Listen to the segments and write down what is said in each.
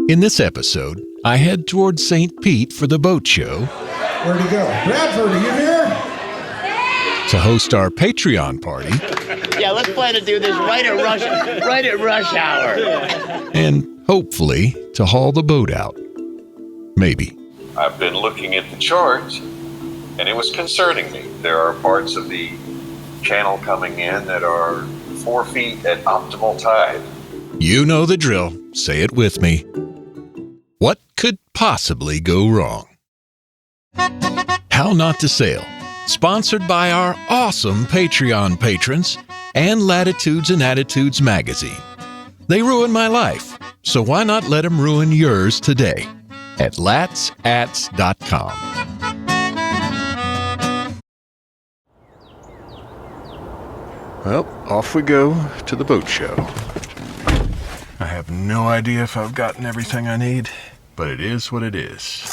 In this episode, I head towards St. Pete for the boat show. Where'd he go? Bradford, are you here? To host our Patreon party. Yeah, let's plan to do this right at rush hour. And hopefully to haul the boat out. Maybe. I've been looking at the chart, and it was concerning me. There are parts of the channel coming in that are 4 feet at optimal tide. You know the drill. Say it with me. What could possibly go wrong? How Not to Sail, sponsored by our awesome Patreon patrons and Latitudes and Attitudes magazine. They ruin my life, so why not let them ruin yours today at latsats.com. Well, off we go to the boat show. I have no idea if I've gotten everything I need, but it is what it is.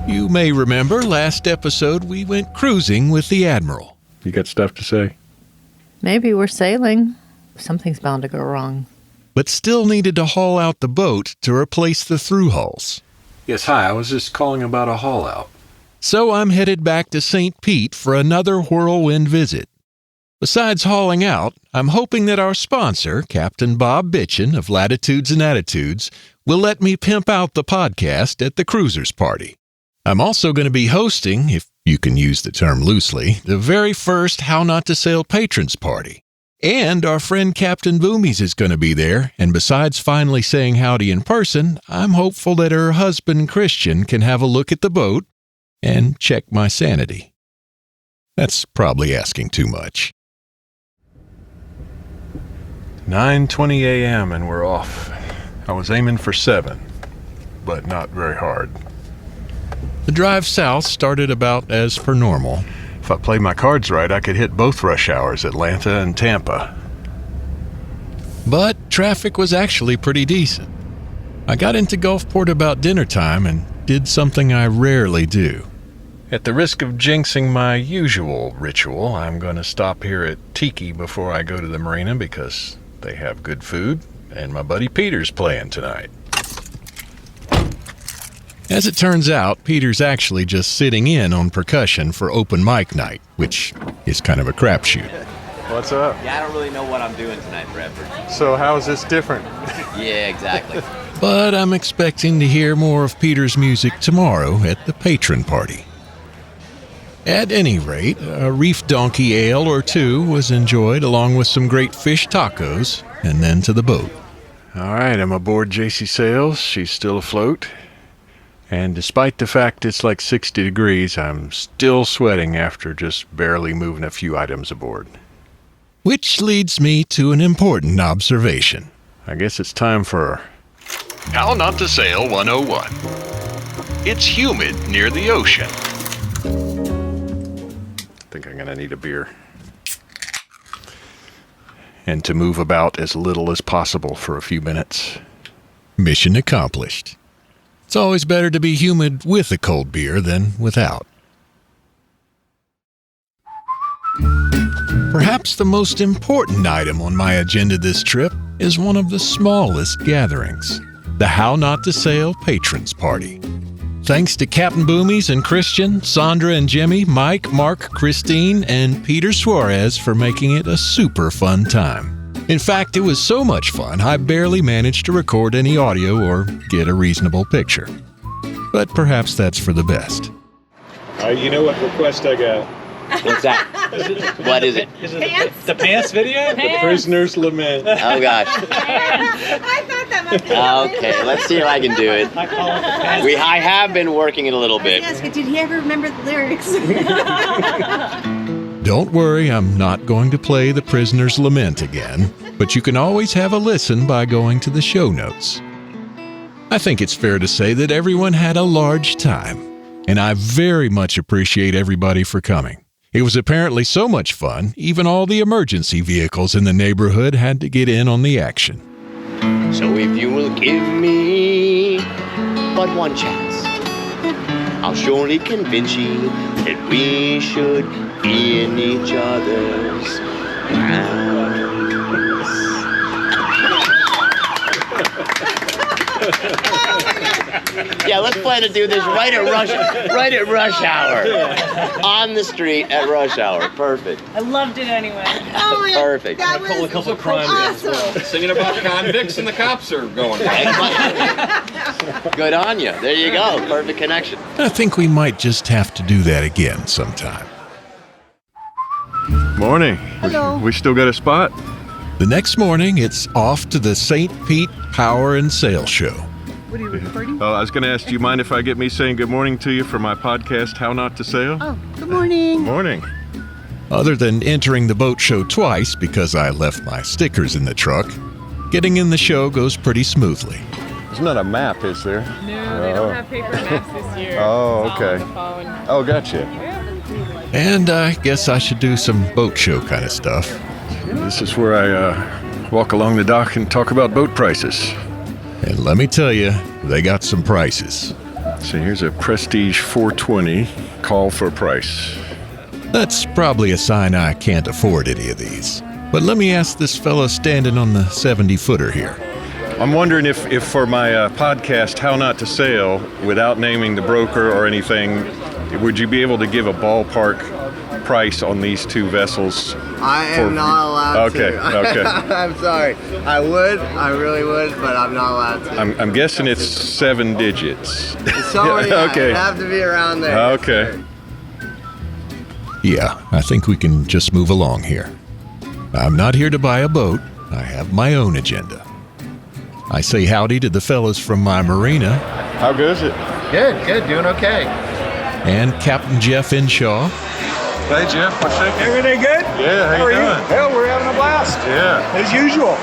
You may remember last episode we went cruising with the Admiral. You got stuff to say? Maybe we're sailing. Something's bound to go wrong. But still needed to haul out the boat to replace the through hulls. Yes, hi, I was just calling about a haul out. So I'm headed back to St. Pete for another whirlwind visit. Besides hauling out, I'm hoping that our sponsor, Captain Bob Bitchin of Latitudes and Attitudes, will let me pimp out the podcast at the cruisers party. I'm also going to be hosting, if you can use the term loosely, the very first How Not to Sail patrons party. And our friend Captain Boomies is going to be there, and besides finally saying howdy in person, I'm hopeful that her husband Christian can have a look at the boat and check my sanity. That's probably asking too much. 9:20 a.m. and we're off. I was aiming for 7, but not very hard. The drive south started about as per normal. If I played my cards right, I could hit both rush hours, Atlanta and Tampa. But traffic was actually pretty decent. I got into Gulfport about dinner time and did something I rarely do. At the risk of jinxing my usual ritual, I'm going to stop here at Tiki before I go to the marina because they have good food, and my buddy Peter's playing tonight. As it turns out, Peter's actually just sitting in on percussion for open mic night, which is kind of a crapshoot. What's up? Yeah, I don't really know what I'm doing tonight, Bradford. So how is this different? Yeah, exactly. But I'm expecting to hear more of Peter's music tomorrow at the patron party. At any rate, a Reef Donkey ale or two was enjoyed along with some great fish tacos, and then to the boat. All right, I'm aboard JC Sails. She's still afloat. And despite the fact it's like 60 degrees, I'm still sweating after just barely moving a few items aboard. Which leads me to an important observation. I guess it's time for How Not to Sail 101. It's humid near the ocean. I think I'm gonna need a beer. And to move about as little as possible for a few minutes. Mission accomplished. It's always better to be humid with a cold beer than without. Perhaps the most important item on my agenda this trip is one of the smallest gatherings, the How Not to Sail Patrons Party. Thanks to Captain Boomies and Christian, Sandra and Jimmy, Mike, Mark, Christine, and Peter Suarez for making it a super fun time. In fact, it was so much fun, I barely managed to record any audio or get a reasonable picture. But perhaps that's for the best. You know what request I got? What's that? What is it? Is it the pants video? Pants. The Prisoner's Lament. Oh, gosh. I thought that might be Okay, let's see if I can do it. I call it the pants. I have been working it a little bit. Yes, but did he ever remember the lyrics? Don't worry, I'm not going to play The Prisoner's Lament again, but you can always have a listen by going to the show notes. I think it's fair to say that everyone had a large time, and I very much appreciate everybody for coming. It was apparently so much fun, even all the emergency vehicles in the neighborhood had to get in on the action. So if you will give me but one chance, I'll surely convince you that we should be in each other's arms. Yeah, let's plan to do this right at rush hour. On the street at rush hour. Perfect. I loved it anyway. Oh, yeah. Perfect. That Pull a was couple of crimes awesome. Singing about convicts and the cops are going. Good on you. There you go. Perfect connection. I think we might just have to do that again sometime. Morning. Hello. We still got a spot? The next morning, it's off to the St. Pete Power and Sail Show. What are you recording? Oh, I was going to ask, do you mind if I get me saying good morning to you for my podcast, How Not to Sail? Oh, good morning. Morning. Other than entering the boat show twice because I left my stickers in the truck, getting in the show goes pretty smoothly. There's not a map, is there? No, they don't have paper maps this year. Oh, It's all okay. on the phone. Oh, gotcha. And I guess I should do some boat show kind of stuff. This is where I walk along the dock and talk about boat prices. And let me tell you, they got some prices. So here's a Prestige 420, call for price. That's probably a sign I can't afford any of these. But let me ask this fella standing on the 70-footer here. I'm wondering if for my podcast, How Not to Sail, without naming the broker or anything, would you be able to give a ballpark price on these two vessels? I am not allowed Okay, to. okay. I'm sorry. I really would, but I'm not allowed to. I'm guessing it's 7 digits. So yeah, okay. it'd have to be around there. Okay. Yeah, I think we can just move along here. I'm not here to buy a boat. I have my own agenda. I say howdy to the fellas from my marina. How goes it? Good, doing okay. And Captain Jeff Inshaw. Hey, Jeff, what's up? Everything good? Yeah, how you doing? Hell, we're having a blast. Yeah. As usual.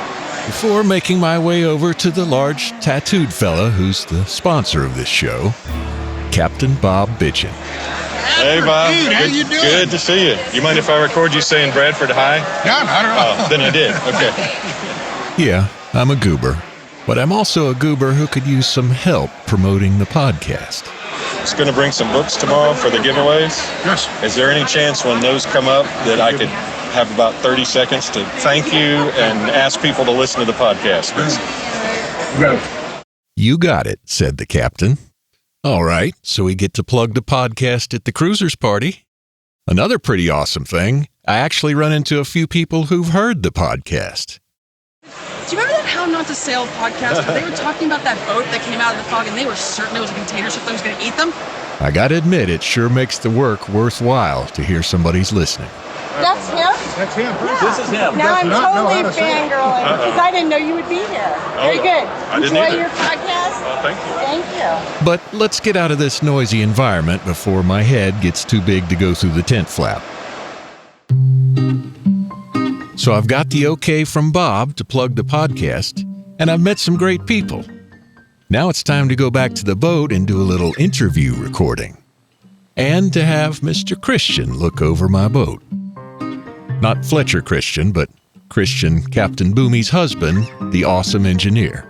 Before making my way over to the large tattooed fella who's the sponsor of this show, Captain Bob Bitchin. Hey, Bob. Dude, how you doing? Good to see you. You mind if I record you saying Bradford hi? No, not at all. Oh, then I did. Okay. Yeah, I'm a goober, but I'm also a goober who could use some help promoting the podcast. Just going to bring some books tomorrow for the giveaways. Yes. Is there any chance when those come up that I could have about 30 seconds to thank you and ask people to listen to the podcast? You got it, said the captain. All right, so we get to plug the podcast at the cruisers party. Another pretty awesome thing, I actually run into a few people who've heard the podcast. Do you remember that How Not to Sail podcast where they were talking about that boat that came out of the fog and they were certain it was a container ship that was going to eat them? I gotta admit, it sure makes the work worthwhile to hear somebody's listening. That's him? That's him. This is him. Now I'm not know totally how to say it. fangirling because I didn't know you would be here. Very good. I didn't Enjoy either. your podcast. Well, thank you. Thank you. But let's get out of this noisy environment before my head gets too big to go through the tent flap. So I've got the okay from Bob to plug the podcast, and I've met some great people. Now it's time to go back to the boat and do a little interview recording. And to have Mr. Christian look over my boat. Not Fletcher Christian, but Christian, Captain Boomy's husband, the awesome engineer.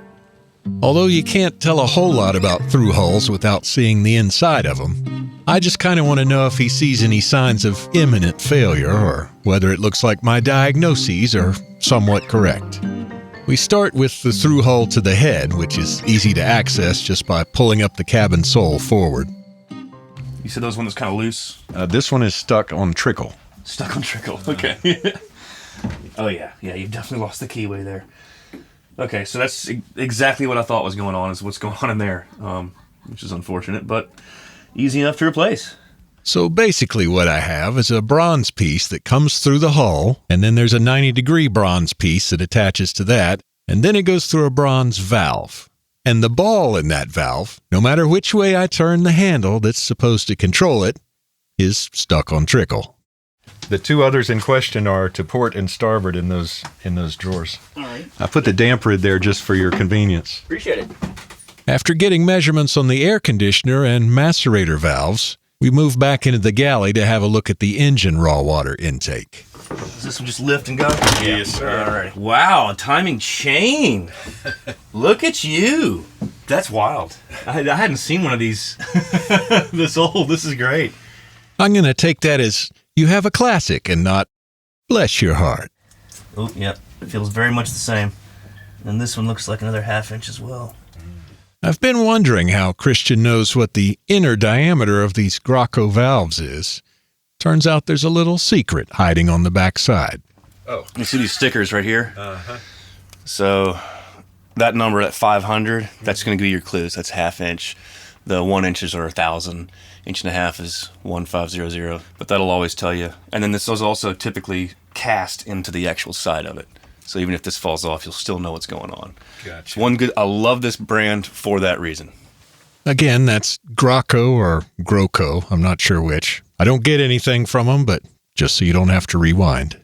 Although you can't tell a whole lot about through hulls without seeing the inside of them, I just kind of want to know if he sees any signs of imminent failure or whether it looks like my diagnoses are somewhat correct. We start with the through hull to the head, which is easy to access just by pulling up the cabin sole forward. You said those one that's kind of loose? This one is stuck on Trickle. Stuck on Trickle. Okay. Oh, yeah. Yeah, you've definitely lost the keyway there. Okay, so that's exactly what I thought was going on, is what's going on in there, which is unfortunate, but easy enough to replace. So basically what I have is a bronze piece that comes through the hull, and then there's a 90-degree bronze piece that attaches to that, and then it goes through a bronze valve. And the ball in that valve, no matter which way I turn the handle that's supposed to control it, is stuck on Trickle. The two others in question are to port and starboard in those drawers. All right. I put the damper in there just for your convenience. Appreciate it. After getting measurements on the air conditioner and macerator valves, we move back into the galley to have a look at the engine raw water intake. Does this one just lift and go? Yes, sir. All right. Wow, a timing chain. Look at you. That's wild. I hadn't seen one of these this old. This is great. I'm going to take that as you have a classic and not bless your heart. Oh, yep. It feels very much the same. And this one looks like another 1/2 inch as well. I've been wondering how Christian knows what the inner diameter of these Graco valves is. Turns out there's a little secret hiding on the back side. Oh. You see these stickers right here? Uh-huh. So that number at 500, that's going to be your clues. That's ½ inch. The 1 inches are 1,000. 1.5 inches is 1,500. But that'll always tell you. And then this is also typically cast into the actual side of it. So even if this falls off, you'll still know what's going on. Gotcha. I love this brand for that reason. Again, that's Graco or Groco. I'm not sure which. I don't get anything from them, but just so you don't have to rewind.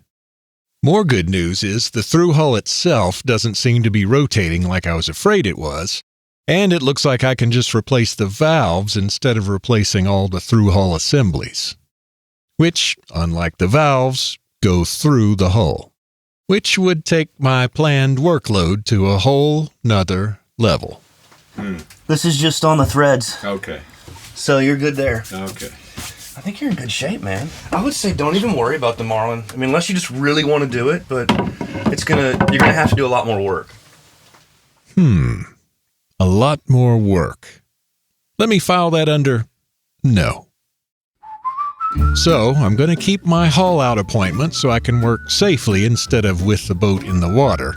More good news is the through hull itself doesn't seem to be rotating like I was afraid it was, and it looks like I can just replace the valves instead of replacing all the through hull assemblies, which, unlike the valves, go through the hull, which would take my planned workload to a whole nother level. This is just on the threads. Okay. So you're good there. Okay. I think you're in good shape, man. I would say don't even worry about the Marlin. I mean, unless you just really want to do it, but you're gonna have to do a lot more work. A lot more work. Let me file that under no. So I'm going to keep my haul out appointment so I can work safely instead of with the boat in the water.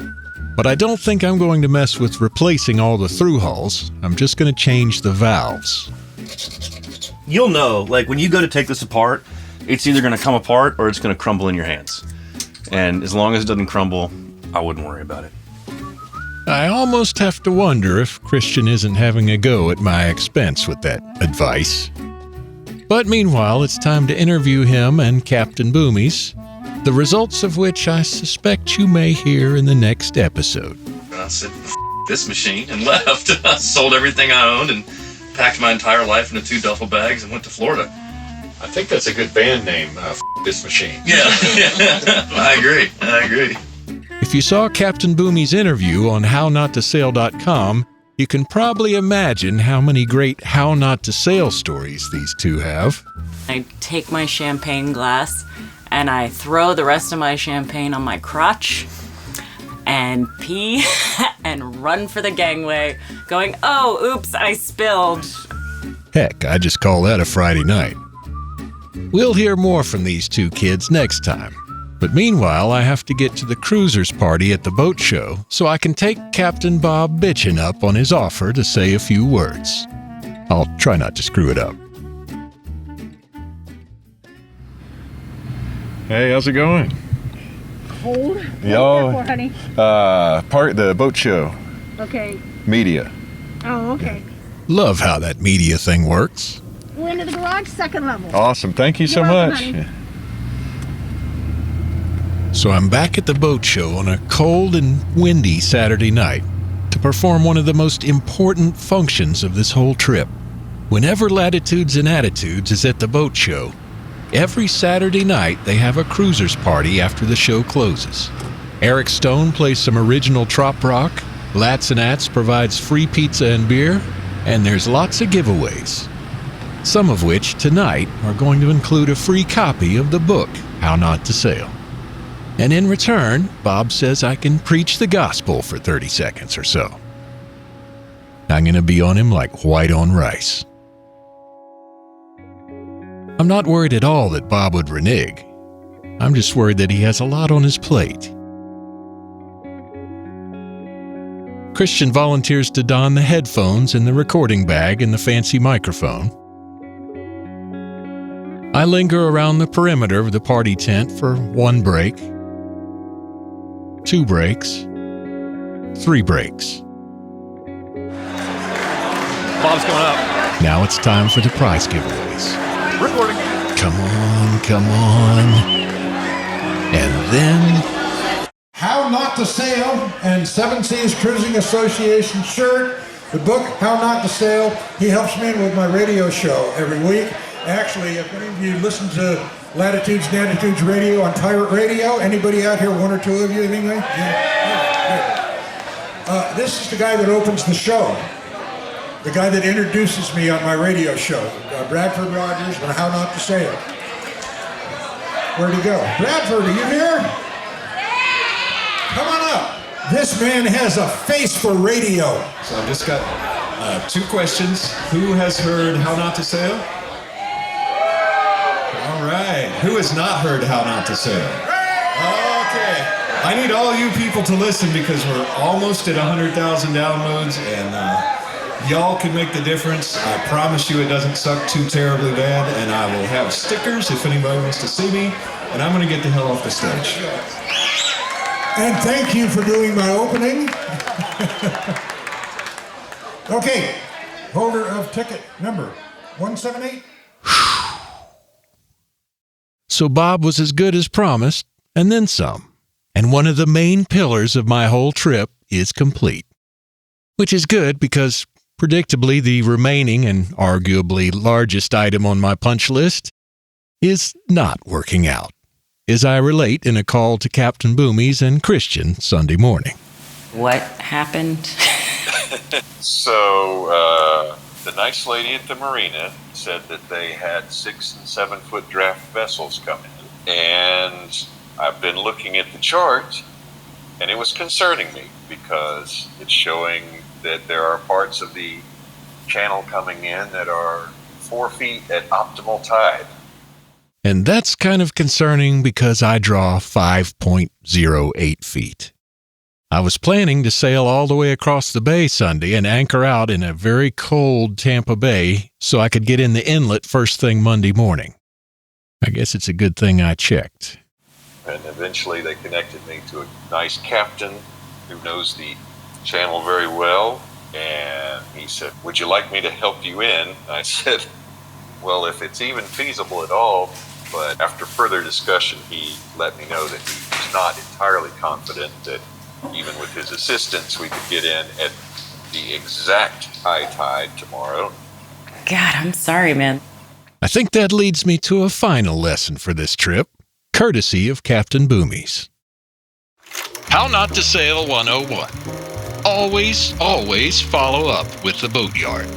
But I don't think I'm going to mess with replacing all the through hulls. I'm just going to change the valves. You'll know, like when you go to take this apart, it's either going to come apart or it's going to crumble in your hands. And as long as it doesn't crumble, I wouldn't worry about it. I almost have to wonder if Christian isn't having a go at my expense with that advice. But meanwhile, it's time to interview him and Captain Boomies, the results of which I suspect you may hear in the next episode. I said, this machine, and left. I sold everything I owned and packed my entire life into 2 duffel bags and went to Florida. I think that's a good band name, this machine. Yeah. I agree. If you saw Captain Boomy's interview on HowNotToSail.com, you can probably imagine how many great How Not to Sail stories these two have. I take my champagne glass and I throw the rest of my champagne on my crotch and pee and run for the gangway, going, oh, oops, I spilled. Heck, I just call that a Friday night. We'll hear more from these two kids next time. But meanwhile, I have to get to the cruisers party at the boat show so I can take Captain Bob bitchin' up on his offer to say a few words. I'll try not to screw it up. Hey, how's it going? Cold? Y'all, What honey? The boat show. Okay. Media. Oh, okay. Love how that media thing works. We're into the garage, 2nd level. Awesome. Thank you so You're welcome, much. honey. So I'm back at the boat show on a cold and windy Saturday night to perform one of the most important functions of this whole trip. Whenever Latitudes and Attitudes is at the boat show, every Saturday night they have a cruisers party after the show closes. Eric Stone plays some original trop rock, Lats and Ats provides free pizza and beer, and there's lots of giveaways. Some of which tonight are going to include a free copy of the book, How Not to Sail. And in return, Bob says I can preach the gospel for 30 seconds or so. I'm going to be on him like white on rice. I'm not worried at all that Bob would renege. I'm just worried that he has a lot on his plate. Christian volunteers to don the headphones and the recording bag and the fancy microphone. I linger around the perimeter of the party tent for 1 break, 2 breaks, 3 breaks. Bob's coming up. Now it's time for the prize giveaways. Recording. Come on. And then... How Not to Sail and 7 Seas Cruising Association shirt, the book How Not to Sail. He helps me with my radio show every week. Actually, if any of you listen to Latitudes and Attitudes Radio on Pirate Radio, anybody out here, 1 or 2 of you, anyway? Yeah. This is the guy that opens the show. The guy that introduces me on my radio show, Bradford Rogers, and How Not to Sail. Where'd he go? Bradford, are you here? Come on up. This man has a face for radio. So I've just got Two questions. Who has heard How Not to Sail? All right. Who has not heard How Not to Sail? Okay. I need all you people to listen because we're almost at 100,000 downloads, and y'all can make the difference. I promise you it doesn't suck too terribly bad, and I will have stickers if anybody wants to see me, and I'm going to get the hell off the stage. And thank you for doing my opening. Okay, holder of ticket number 178. So Bob was as good as promised, and then some. And one of the main pillars of my whole trip is complete. Which is good because, predictably, the remaining and arguably largest item on my punch list is not working out, as I relate in a call to Captain Boomies and Christian Sunday morning. What happened? So, the nice lady at the marina said that they had 6 and 7 foot draft vessels coming in. And I've been looking at the chart, and it was concerning me because it's showing that there are parts of the channel coming in that are 4 feet at optimal tide. And that's kind of concerning because I draw 5.08 feet. I was planning to sail all the way across the bay Sunday and anchor out in a very cold Tampa Bay so I could get in the inlet first thing Monday morning. I guess it's a good thing I checked. And eventually they connected me to a nice captain who knows the channel very well. And he said, "Would you like me to help you in?" I said, "Well, if it's even feasible at all." But after further discussion, he let me know that he was not entirely confident that even with his assistance, we could get in at the exact high tide tomorrow. God, I'm sorry, man. I think that leads me to a final lesson for this trip, courtesy of Captain Boomies. How Not to Sail 101. Always, always follow up with the boatyard.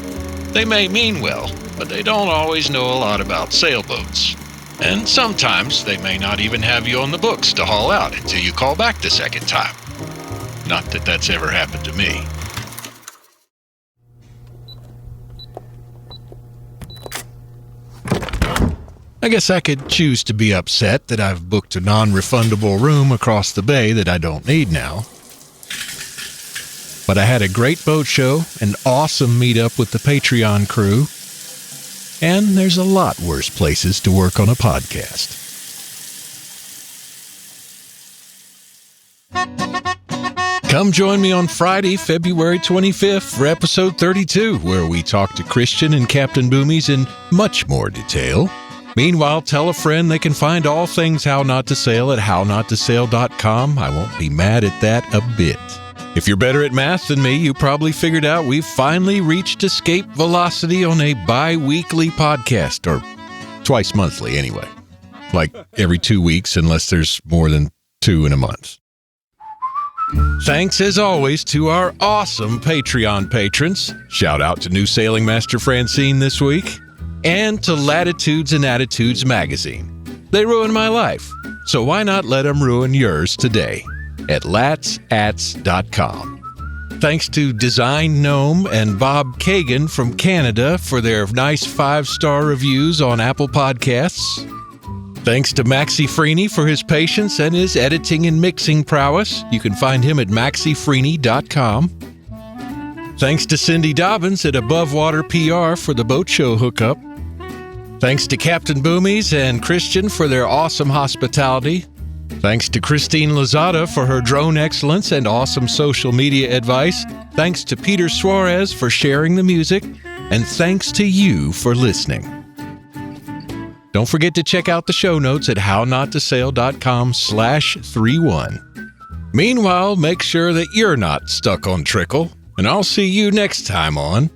They may mean well, but they don't always know a lot about sailboats. And sometimes they may not even have you on the books to haul out until you call back the second time. Not that that's ever happened to me. I guess I could choose to be upset that I've booked a non-refundable room across the bay that I don't need now. But I had a great boat show, an awesome meetup with the Patreon crew, and there's a lot worse places to work on a podcast. Come join me on Friday, February 25th for episode 32, where we talk to Christian and Captain Boomies in much more detail. Meanwhile, tell a friend they can find all things How Not to Sail at hownottosail.com. I won't be mad at that a bit. If you're better at math than me, you probably figured out we've finally reached escape velocity on a bi-weekly podcast, or twice monthly anyway. Like every 2 weeks, unless there's more than 2 in a month. Thanks as always to our awesome Patreon patrons. Shout out to new Sailing Master Francine this week. And to Latitudes and Attitudes magazine. They ruined my life, so why not let them ruin yours today at latsats.com. Thanks to Design Gnome and Bob Kagan from Canada for their nice 5-star reviews on Apple Podcasts. Thanks to Maxie Freeney for his patience and his editing and mixing prowess. You can find him at maxiefreeney.com. Thanks to Cindy Dobbins at Above Water PR for the boat show hookup. Thanks to Captain Boomies and Christian for their awesome hospitality. Thanks to Christine Lozada for her drone excellence and awesome social media advice. Thanks to Peter Suarez for sharing the music. And thanks to you for listening. Don't forget to check out the show notes at hownottosail.com/31. Meanwhile, make sure that you're not stuck on Trickle, and I'll see you next time on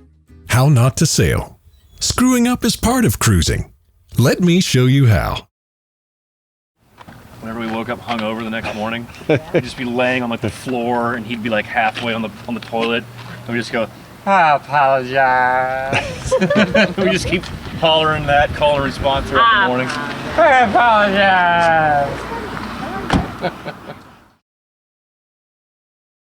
How Not to Sail. Screwing up is part of cruising. Let me show you how. Whenever we woke up hungover the next morning, we'd just be laying on like the floor, and he'd be like halfway on the toilet, and we just go, "I apologize." We just keep hollering that call and response throughout the morning. I apologize.